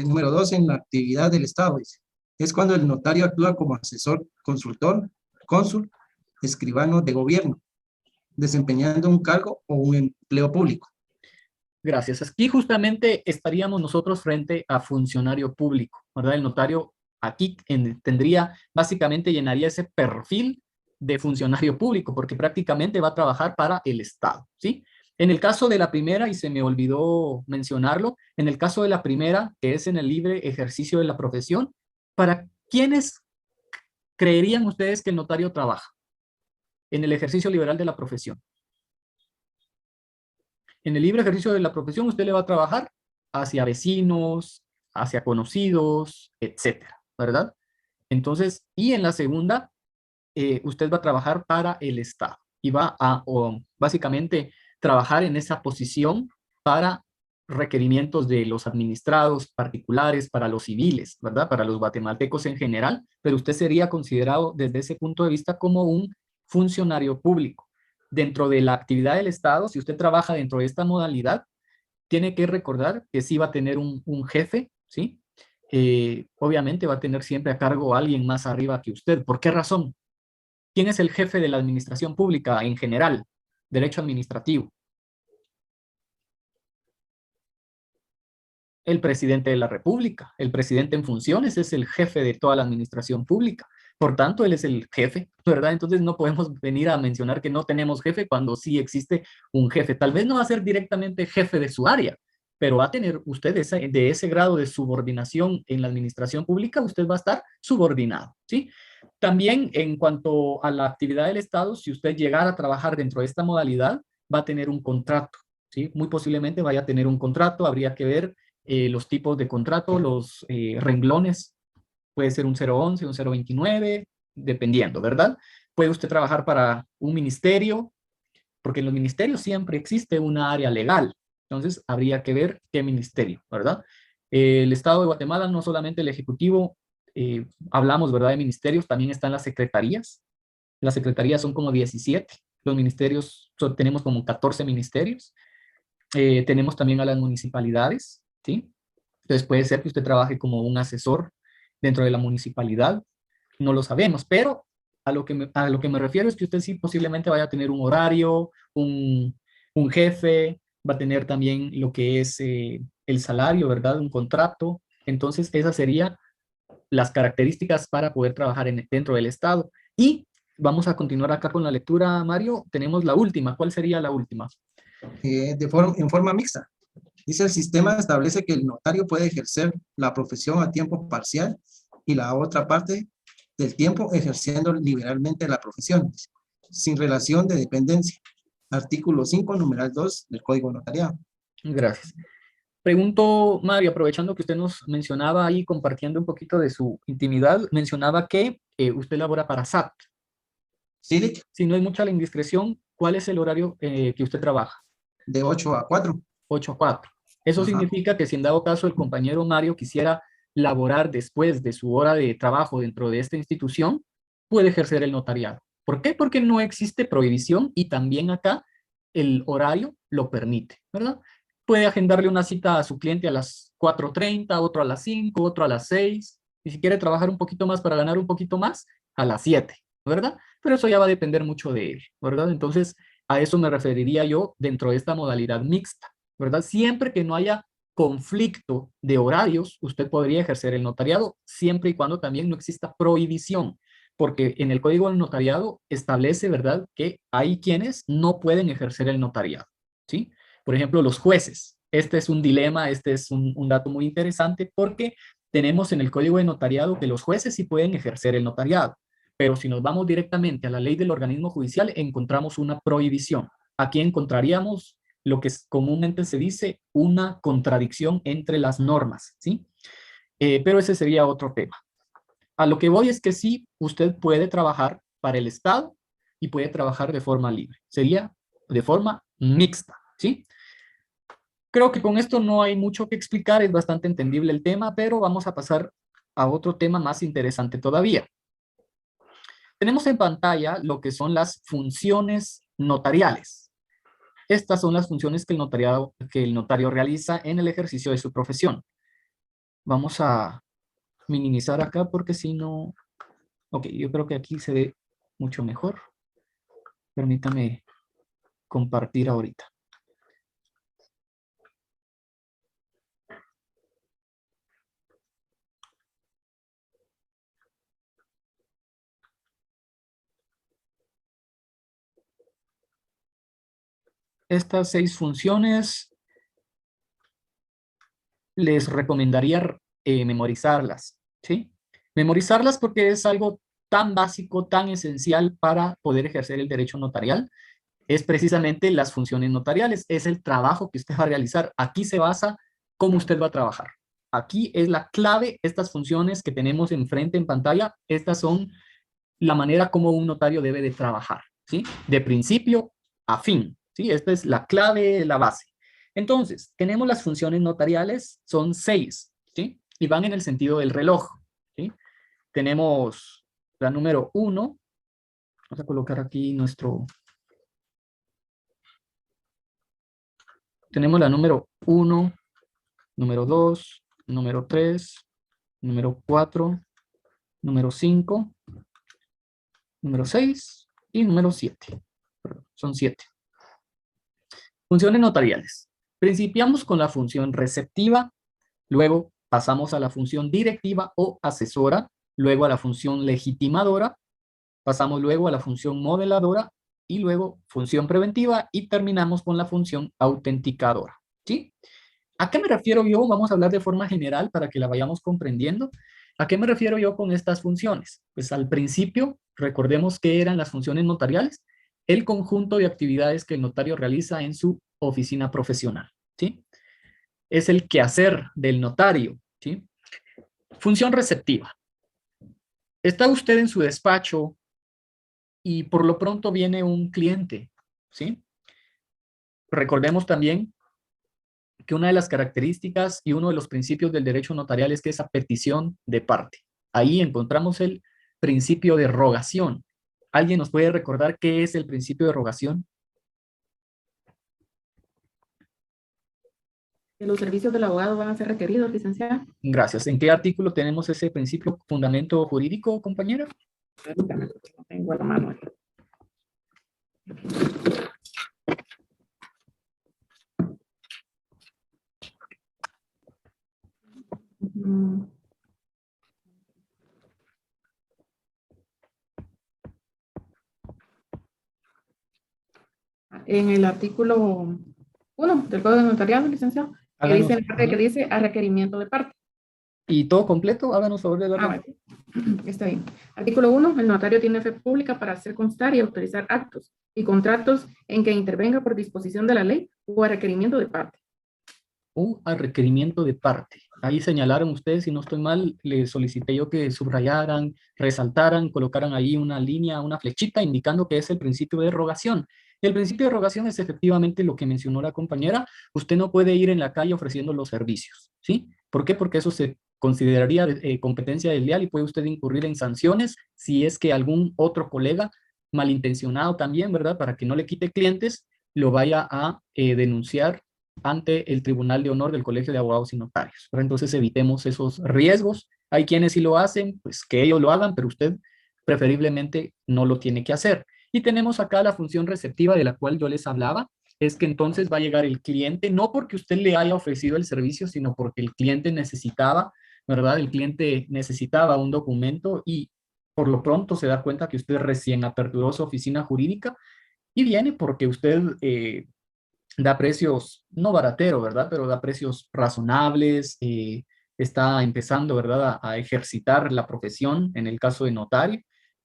Número 2, en la actividad del Estado, dice. Es cuando el notario actúa como asesor, consultor, cónsul, escribano de gobierno, desempeñando un cargo o un empleo público. Gracias. Aquí justamente estaríamos nosotros frente a funcionario público, ¿verdad? El notario aquí básicamente llenaría ese perfil de funcionario público, porque prácticamente va a trabajar para el Estado, ¿sí? En el caso de la primera, y se me olvidó mencionarlo, en el caso de la primera, que es en el libre ejercicio de la profesión, ¿para quiénes creerían ustedes que el notario trabaja en el ejercicio liberal de la profesión? En el libre ejercicio de la profesión usted le va a trabajar hacia vecinos, hacia conocidos, etcétera, ¿verdad? Entonces, y en la segunda, usted va a trabajar para el Estado y va a básicamente trabajar en esa posición para requerimientos de los administrados particulares, para los civiles, ¿verdad? Para los guatemaltecos en general, pero usted sería considerado desde ese punto de vista como un funcionario público. Dentro de la actividad del Estado, si usted trabaja dentro de esta modalidad, tiene que recordar que sí va a tener un jefe, ¿sí? Obviamente va a tener siempre a cargo a alguien más arriba que usted. ¿Por qué razón? ¿Quién es el jefe de la administración pública en general? Derecho administrativo. El presidente de la República. El presidente en funciones es el jefe de toda la administración pública. Por tanto, él es el jefe, ¿verdad? Entonces no podemos venir a mencionar que no tenemos jefe cuando sí existe un jefe. Tal vez no va a ser directamente jefe de su área, pero va a tener usted de ese grado de subordinación en la administración pública, usted va a estar subordinado, ¿sí? También en cuanto a la actividad del Estado, si usted llegara a trabajar dentro de esta modalidad, va a tener un contrato, ¿sí? Muy posiblemente vaya a tener un contrato, habría que ver los tipos de contrato, los renglones, puede ser un 011, un 029, dependiendo, ¿verdad? Puede usted trabajar para un ministerio, porque en los ministerios siempre existe una área legal, entonces habría que ver qué ministerio, ¿verdad? El Estado de Guatemala, no solamente el Ejecutivo, hablamos, ¿verdad?, de ministerios, también están las secretarías. Las secretarías son como 17, los ministerios, tenemos como 14 ministerios. Tenemos también a las municipalidades, ¿sí? Entonces puede ser que usted trabaje como un asesor dentro de la municipalidad, no lo sabemos, pero a lo que me refiero es que usted sí posiblemente vaya a tener un horario, un jefe, va a tener también lo que es el salario, ¿verdad? Un contrato. Entonces esas serían las características para poder trabajar dentro del Estado. Y vamos a continuar acá con la lectura, Mario. Tenemos la última. ¿Cuál sería la última? En forma mixta. Dice, el sistema establece que el notario puede ejercer la profesión a tiempo parcial y la otra parte del tiempo ejerciendo liberalmente la profesión, sin relación de dependencia. Artículo 5, numeral 2 del Código Notariado. Gracias. Pregunto, Mario, aprovechando que usted nos mencionaba ahí, compartiendo un poquito de su intimidad, mencionaba que usted labora para SAT. Sí, si no es mucha la indiscreción, ¿cuál es el horario que usted trabaja? De 8 a 4. 8 a 4. Eso significa que si en dado caso el compañero Mario quisiera laborar después de su hora de trabajo dentro de esta institución, puede ejercer el notariado. ¿Por qué? Porque no existe prohibición y también acá el horario lo permite, ¿verdad? Puede agendarle una cita a su cliente a las 4:30, otro a las 5, otro a las 6, y si quiere trabajar un poquito más para ganar un poquito más, a las 7, ¿verdad? Pero eso ya va a depender mucho de él, ¿verdad? Entonces, a eso me referiría yo dentro de esta modalidad mixta, ¿verdad? Siempre que no haya conflicto de horarios, usted podría ejercer el notariado, siempre y cuando también no exista prohibición, porque en el Código del Notariado establece, ¿verdad?, que hay quienes no pueden ejercer el notariado, ¿sí? Por ejemplo, los jueces. Este es un dilema, este es un dato muy interesante porque tenemos en el Código de Notariado que los jueces sí pueden ejercer el notariado, pero si nos vamos directamente a la ley del organismo judicial, encontramos una prohibición. Aquí encontraríamos lo que comúnmente se dice una contradicción entre las normas, ¿sí? Pero ese sería otro tema. A lo que voy es que sí, usted puede trabajar para el Estado y puede trabajar de forma libre. Sería de forma mixta, ¿sí? Creo que con esto no hay mucho que explicar, es bastante entendible el tema, pero vamos a pasar a otro tema más interesante todavía. Tenemos en pantalla lo que son las funciones notariales. Estas son las funciones que el notario realiza en el ejercicio de su profesión. Vamos a minimizar acá porque si no... Ok, yo creo que aquí se ve mucho mejor. Permítame compartir ahorita. Estas 6 funciones les recomendaría memorizarlas, ¿sí? Memorizarlas porque es algo tan básico, tan esencial para poder ejercer el derecho notarial. Es precisamente las funciones notariales, es el trabajo que usted va a realizar. Aquí se basa cómo usted va a trabajar. Aquí es la clave, estas funciones que tenemos enfrente en pantalla, estas son la manera como un notario debe de trabajar, ¿sí? De principio a fin, ¿sí? Esta es la clave, la base. Entonces, tenemos las funciones notariales, son 6, ¿sí? Y van en el sentido del reloj, ¿sí? Tenemos la número 1, vamos a colocar aquí tenemos la número 1, número 2, número 3, número 4, número 5, número 6 y número 7. Son 7. Funciones notariales. Principiamos con la función receptiva, luego pasamos a la función directiva o asesora, luego a la función legitimadora, pasamos luego a la función modeladora y luego función preventiva y terminamos con la función autenticadora, ¿sí? ¿A qué me refiero yo? Vamos a hablar de forma general para que la vayamos comprendiendo. ¿A qué me refiero yo con estas funciones? Pues al principio, recordemos que eran las funciones notariales, el conjunto de actividades que el notario realiza en su oficina profesional, ¿sí? Es el quehacer del notario, ¿sí? Función receptiva. Está usted en su despacho y por lo pronto viene un cliente, ¿sí? Recordemos también que una de las características y uno de los principios del derecho notarial es que es a petición de parte. Ahí encontramos el principio de rogación. ¿Alguien nos puede recordar qué es el principio de rogación? Que los servicios del abogado van a ser requeridos, licenciada. Gracias. ¿En qué artículo tenemos ese principio fundamento jurídico, compañera? Permítame, porque no tengo a la mano. Mm. En el artículo 1 del Código Notariado, licenciado, que dice, en la parte que dice a requerimiento de parte. ¿Y todo completo? Háganos favor de darlo. Bueno, está bien. Artículo 1, el notario tiene fe pública para hacer constar y autorizar actos y contratos en que intervenga por disposición de la ley o a requerimiento de parte. O a requerimiento de parte. Ahí señalaron ustedes, si no estoy mal, les solicité yo que subrayaran, resaltaran, colocaran ahí una línea, una flechita indicando que es el principio de rogación. El principio de rogación es efectivamente lo que mencionó la compañera. Usted no puede ir en la calle ofreciendo los servicios, ¿sí? ¿Por qué? Porque eso se consideraría competencia desleal y puede usted incurrir en sanciones si es que algún otro colega malintencionado también, ¿verdad? Para que no le quite clientes, lo vaya a denunciar ante el Tribunal de Honor del Colegio de Abogados y Notarios. Pero entonces evitemos esos riesgos. Hay quienes sí lo hacen, pues que ellos lo hagan, pero usted preferiblemente no lo tiene que hacer. Y tenemos acá la función receptiva de la cual yo les hablaba, es que entonces va a llegar el cliente, no porque usted le haya ofrecido el servicio, sino porque el cliente necesitaba, ¿verdad? El cliente necesitaba un documento y por lo pronto se da cuenta que usted recién aperturó su oficina jurídica y viene porque usted da precios, no baratero, ¿verdad? Pero da precios razonables, está empezando, ¿verdad? A ejercitar la profesión en el caso de notario,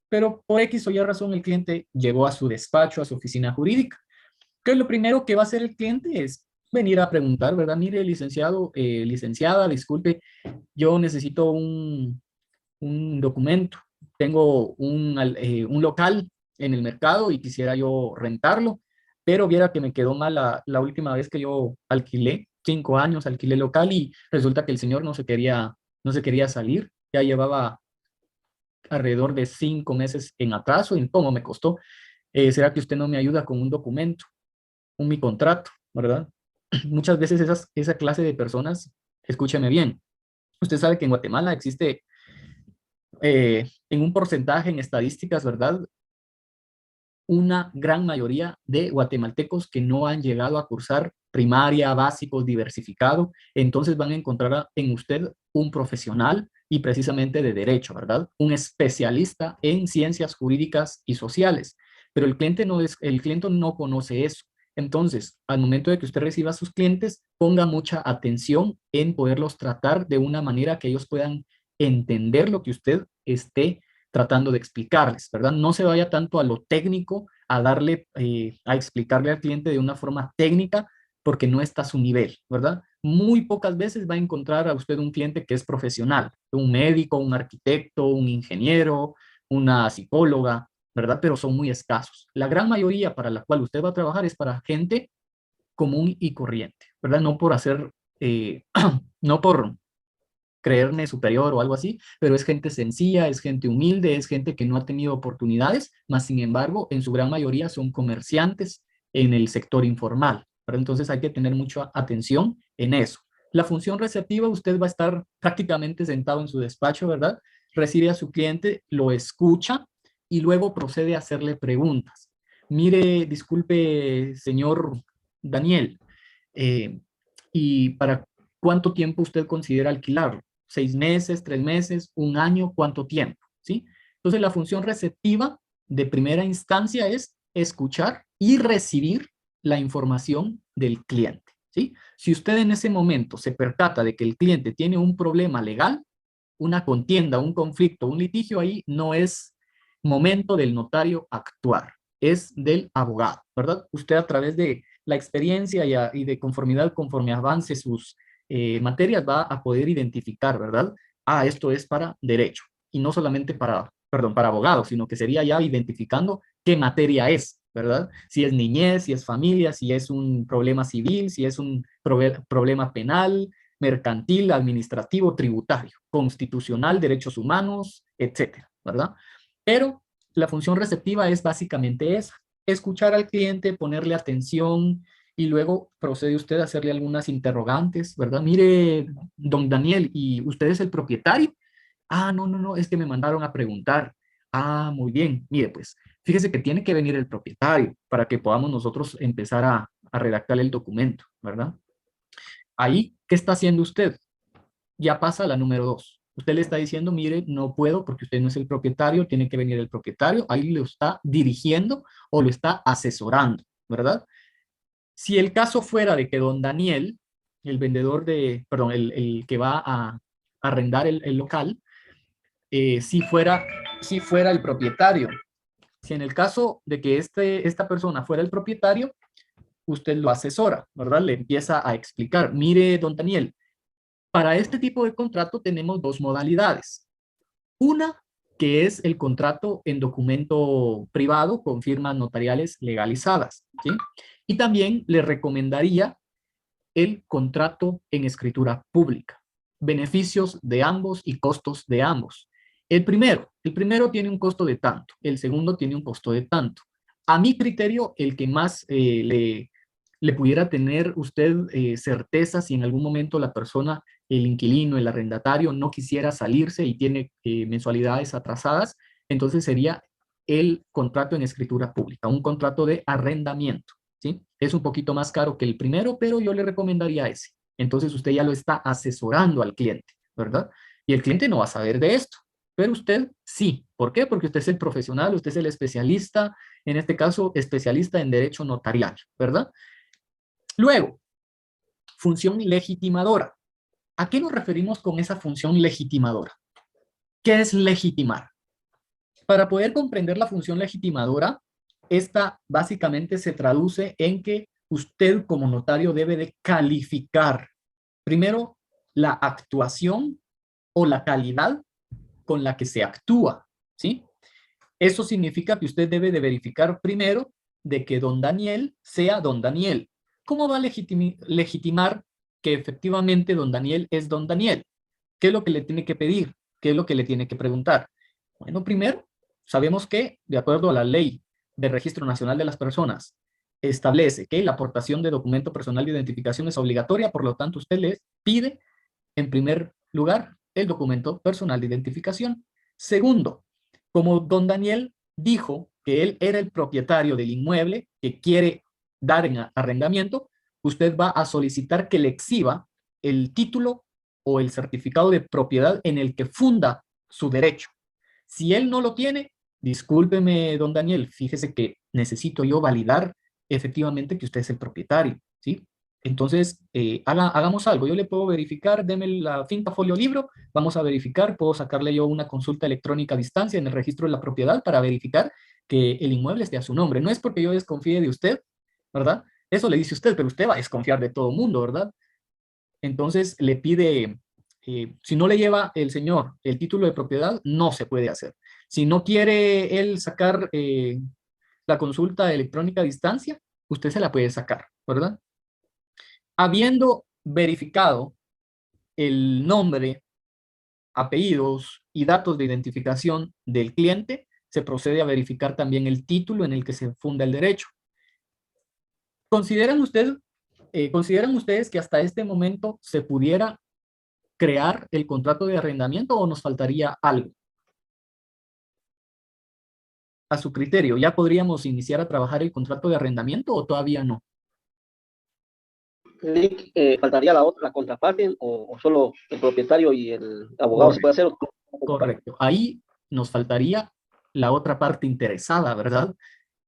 pero por X o Y razón el cliente llegó a su despacho, a su oficina jurídica. ¿Qué es lo primero que va a hacer el cliente? Es venir a preguntar, ¿verdad? Mire, licenciado, licenciada, disculpe, yo necesito un documento. Tengo un local en el mercado y quisiera yo rentarlo, pero viera que me quedó mal la última vez que yo alquilé, 5 años alquilé local y resulta que el señor no se quería salir, ya llevaba alrededor de 5 meses en atraso y cómo me costó. ¿Será que usted no me ayuda con un documento, mi contrato, ¿verdad? Muchas veces esa clase de personas, escúcheme bien, usted sabe que en Guatemala existe en un porcentaje en estadísticas, ¿verdad? Una gran mayoría de guatemaltecos que no han llegado a cursar primaria, básicos, diversificado, entonces van a encontrar en usted un profesional y precisamente de derecho, ¿verdad? Un especialista en ciencias jurídicas y sociales, pero el cliente no conoce eso. Entonces, al momento de que usted reciba a sus clientes, ponga mucha atención en poderlos tratar de una manera que ellos puedan entender lo que usted esté tratando de explicarles, ¿verdad? No se vaya tanto a lo técnico, a explicarle al cliente de una forma técnica, porque no está a su nivel, ¿verdad? Muy pocas veces va a encontrar a usted un cliente que es profesional, un médico, un arquitecto, un ingeniero, una psicóloga, ¿verdad? Pero son muy escasos. La gran mayoría para la cual usted va a trabajar es para gente común y corriente, ¿verdad? No por hacer, no por creerme superior o algo así, pero es gente sencilla, es gente humilde, es gente que no ha tenido oportunidades, más sin embargo, en su gran mayoría son comerciantes en el sector informal, ¿verdad? Entonces hay que tener mucha atención en eso. La función receptiva, usted va a estar prácticamente sentado en su despacho, ¿verdad? Recibe a su cliente, lo escucha y luego procede a hacerle preguntas. Mire, disculpe, señor Daniel, ¿y para cuánto tiempo usted considera alquilarlo? 6 meses, 3 meses, 1 año, ¿cuánto tiempo? ¿Sí? Entonces la función receptiva de primera instancia es escuchar y recibir la información del cliente. ¿Sí? Si usted en ese momento se percata de que el cliente tiene un problema legal, una contienda, un conflicto, un litigio, ahí no es momento del notario actuar. es del abogado, ¿verdad? Usted a través de la experiencia y de conformidad conforme avance sus materias va a poder identificar, ¿verdad? Ah, esto es para derecho y no solamente para, perdón, para abogados, sino que sería ya identificando qué materia es, ¿verdad? Si es niñez, si es familia, si es un problema civil, si es un problema penal, mercantil, administrativo, tributario, constitucional, derechos humanos, etcétera, ¿verdad? Pero la función receptiva es básicamente esa, escuchar al cliente, ponerle atención y luego procede usted a hacerle algunas interrogantes, ¿verdad? Mire, don Daniel, ¿y usted es el propietario? Ah, no, no, no, es que me mandaron a preguntar. Ah, muy bien. Mire, pues, fíjese que tiene que venir el propietario para que podamos nosotros empezar a redactar el documento, ¿verdad? Ahí, ¿qué está haciendo usted? Ya pasa a la número 2. Usted le está diciendo, mire, no puedo porque usted no es el propietario, tiene que venir el propietario. Ahí lo está dirigiendo o lo está asesorando, ¿verdad? Si el caso fuera de que don Daniel, el vendedor de, perdón, el que va a arrendar el local, si fuera el propietario, si en el caso de que esta persona fuera el propietario, usted lo asesora, ¿verdad? Le empieza a explicar, mire, don Daniel, para este tipo de contrato tenemos dos modalidades. Una, que es el contrato en documento privado con firmas notariales legalizadas, ¿sí? Y también le recomendaría el contrato en escritura pública. Beneficios de ambos y costos de ambos. El primero tiene un costo de tanto, el segundo tiene un costo de tanto. A mi criterio, el que más le pudiera tener usted certeza si en algún momento la persona, el inquilino, el arrendatario, no quisiera salirse y tiene mensualidades atrasadas, entonces sería el contrato en escritura pública, un contrato de arrendamiento, ¿sí? Es un poquito más caro que el primero, pero yo le recomendaría ese. Entonces usted ya lo está asesorando al cliente, ¿verdad? Y el cliente no va a saber de esto, pero usted sí. ¿Por qué? Porque usted es el profesional, usted es el especialista, en este caso, especialista en derecho notarial, ¿verdad? Luego, función legitimadora. ¿A qué nos referimos con esa función legitimadora? ¿Qué es legitimar? Para poder comprender la función legitimadora, esta básicamente se traduce en que usted como notario debe de calificar primero la actuación o la calidad con la que se actúa, ¿sí? Eso significa que usted debe de verificar primero de que don Daniel sea don Daniel. ¿Cómo va a legitimar que efectivamente don Daniel es don Daniel? ¿Qué es lo que le tiene que pedir? ¿Qué es lo que le tiene que preguntar? Bueno, primero, sabemos que, de acuerdo a la ley del Registro Nacional de las Personas, establece que la aportación de documento personal de identificación es obligatoria, por lo tanto, usted le pide, en primer lugar, el documento personal de identificación. Segundo, como don Daniel dijo que él era el propietario del inmueble que quiere dar en arrendamiento, usted va a solicitar que le exhiba el título o el certificado de propiedad en el que funda su derecho. Si él no lo tiene, discúlpeme, don Daniel, fíjese que necesito yo validar efectivamente que usted es el propietario, ¿sí? Entonces, hagamos algo. Yo le puedo verificar, deme la finca folio libro, vamos a verificar, puedo sacarle yo una consulta electrónica a distancia en el registro de la propiedad para verificar que el inmueble esté a su nombre. No es porque yo desconfíe de usted, ¿verdad? Eso le dice usted, pero usted va a desconfiar de todo mundo, ¿verdad? Entonces le pide, si no le lleva el señor el título de propiedad, no se puede hacer. Si no quiere él sacar la consulta electrónica a distancia, usted se la puede sacar, ¿verdad? Habiendo verificado el nombre, apellidos y datos de identificación del cliente, se procede a verificar también el título en el que se funda el derecho. ¿Consideran ustedes que hasta este momento se pudiera crear el contrato de arrendamiento o nos faltaría algo? A su criterio, ¿ya podríamos iniciar a trabajar el contrato de arrendamiento o todavía no? Lick, ¿faltaría la contraparte o solo el propietario y el abogado se puede hacer? Correcto. Ahí nos faltaría la otra parte interesada, ¿verdad?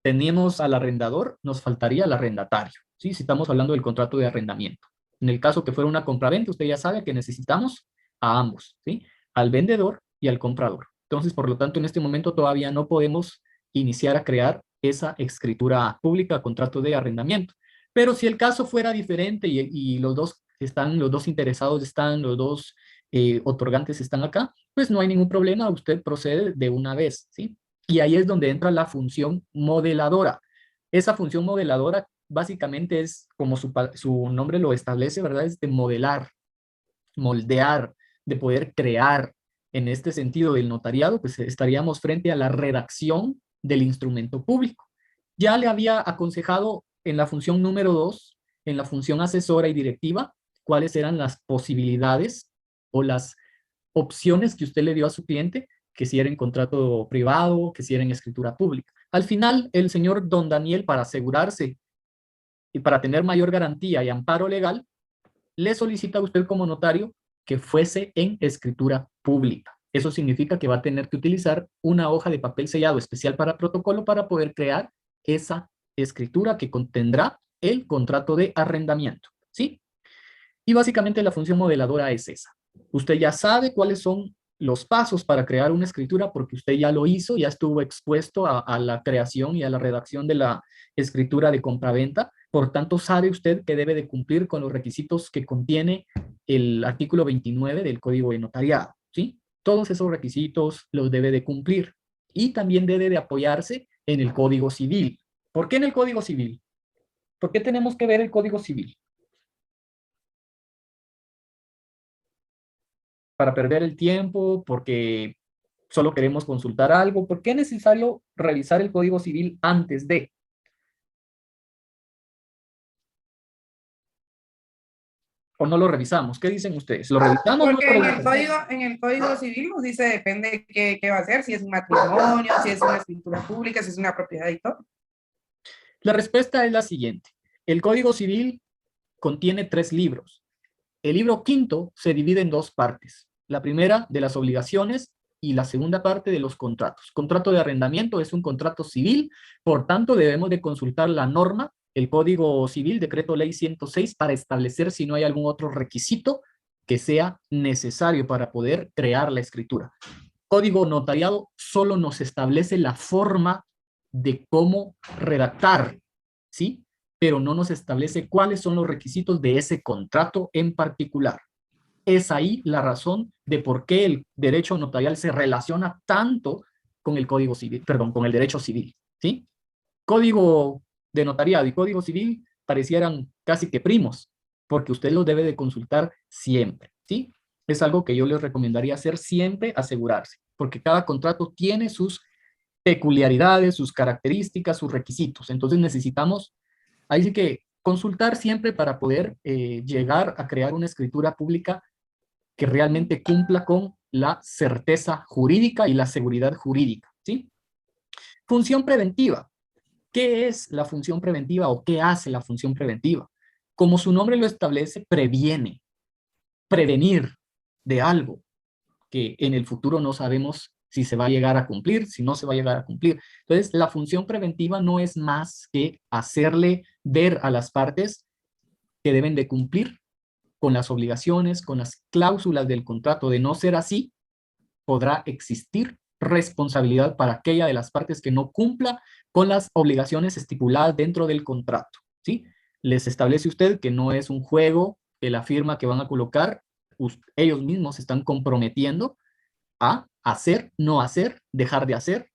Tenemos al arrendador, nos faltaría el arrendatario, ¿sí? Si estamos hablando del contrato de arrendamiento. En el caso que fuera una compraventa, usted ya sabe que necesitamos a ambos, ¿sí? Al vendedor y al comprador. Entonces, por lo tanto, en este momento todavía no podemos iniciar a crear esa escritura pública, contrato de arrendamiento. Pero si el caso fuera diferente y los dos interesados están, los dos otorgantes están acá, pues no hay ningún problema, usted procede de una vez, ¿sí? Y ahí es donde entra la función modeladora. Esa función modeladora básicamente es, como su nombre lo establece, ¿verdad? Es de modelar, moldear, de poder crear. En este sentido del notariado, pues estaríamos frente a la redacción del instrumento público. Ya le había aconsejado en la función número 2, en la función asesora y directiva, cuáles eran las posibilidades o las opciones que usted le dio a su cliente, que si era en contrato privado, que si era en escritura pública. Al final, el señor don Daniel, para asegurarse y para tener mayor garantía y amparo legal, le solicita a usted como notario que fuese en escritura pública. Eso significa que va a tener que utilizar una hoja de papel sellado especial para protocolo para poder crear esa escritura que contendrá el contrato de arrendamiento, ¿sí? Y básicamente la función modeladora es esa. Usted ya sabe cuáles son los pasos para crear una escritura porque usted ya lo hizo, ya estuvo expuesto a la creación y a la redacción de la escritura de compraventa. Por tanto, sabe usted que debe de cumplir con los requisitos que contiene el artículo 29 del Código de Notariado, ¿sí? Todos esos requisitos los debe de cumplir. Y también debe de apoyarse en el Código Civil. ¿Por qué en el Código Civil? ¿Por qué tenemos que ver el Código Civil? Para perder el tiempo, porque solo queremos consultar algo. ¿Por qué es necesario revisar el Código Civil antes de? ¿O no lo revisamos? ¿Qué dicen ustedes? ¿Lo revisamos? Porque o no en lo el revisamos? código civil nos dice, depende qué va a ser, si es un matrimonio, si es una escritura pública, si es una propiedad y todo. La respuesta es la siguiente. El Código Civil contiene 3 libros. El libro quinto se divide en 2 partes. La primera de las obligaciones y la segunda parte de los contratos. Contrato de arrendamiento es un contrato civil, por tanto debemos de consultar la norma, el Código Civil, Decreto Ley 106, para establecer si no hay algún otro requisito que sea necesario para poder crear la escritura. Código notariado solo nos establece la forma de cómo redactar, ¿sí? Pero no nos establece cuáles son los requisitos de ese contrato en particular. Es ahí la razón de por qué el derecho notarial se relaciona tanto con el Código Civil, perdón, con el derecho civil, ¿sí? Código de notariado y Código Civil parecieran casi que primos, porque usted los debe de consultar siempre, ¿sí? Es algo que yo les recomendaría hacer siempre, asegurarse, porque cada contrato tiene sus peculiaridades, sus características, sus requisitos. Entonces necesitamos, ahí sí que consultar siempre para poder llegar a crear una escritura pública que realmente cumpla con la certeza jurídica y la seguridad jurídica, ¿sí? Función preventiva. ¿Qué es la función preventiva o qué hace la función preventiva? Como su nombre lo establece, previene, prevenir de algo que en el futuro no sabemos si se va a llegar a cumplir, si no se va a llegar a cumplir. Entonces, la función preventiva no es más que hacerle ver a las partes que deben de cumplir con las obligaciones, con las cláusulas del contrato. De no ser así, podrá existir responsabilidad para aquella de las partes que no cumpla con las obligaciones estipuladas dentro del contrato, ¿sí? Les establece usted que no es un juego, que la firma que van a colocar, ellos mismos se están comprometiendo a hacer, no hacer, dejar de hacer,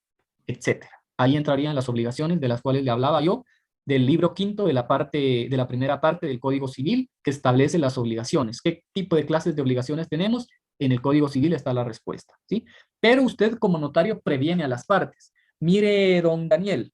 etc. Ahí entrarían las obligaciones de las cuales le hablaba yo, del libro quinto de la primera parte del Código Civil, que establece las obligaciones. ¿Qué tipo de clases de obligaciones tenemos? En el Código Civil está la respuesta, ¿sí? Pero usted como notario previene a las partes. Mire, don Daniel,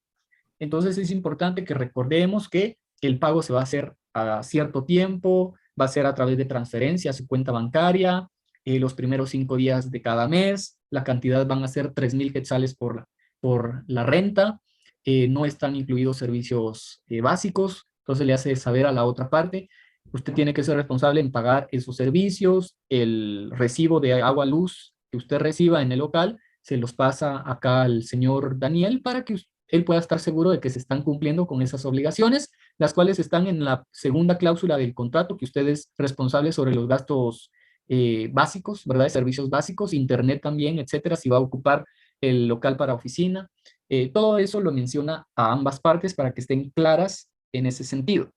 entonces es importante que recordemos que el pago se va a hacer a cierto tiempo, va a ser a través de transferencia a su cuenta bancaria, los primeros 5 días de cada mes, la cantidad van a ser 3,000 quetzales por la renta, no están incluidos servicios básicos, entonces le hace saber a la otra parte, usted tiene que ser responsable en pagar esos servicios, el recibo de agua, luz que usted reciba en el local, se los pasa acá al señor Daniel para que él pueda estar seguro de que se están cumpliendo con esas obligaciones, las cuales están en la segunda cláusula del contrato, que usted es responsable sobre los gastos básicos, ¿verdad? De servicios básicos, internet también, etcétera, si va a ocupar el local para oficina, Todo eso lo menciona a ambas partes para que estén claras en ese sentido.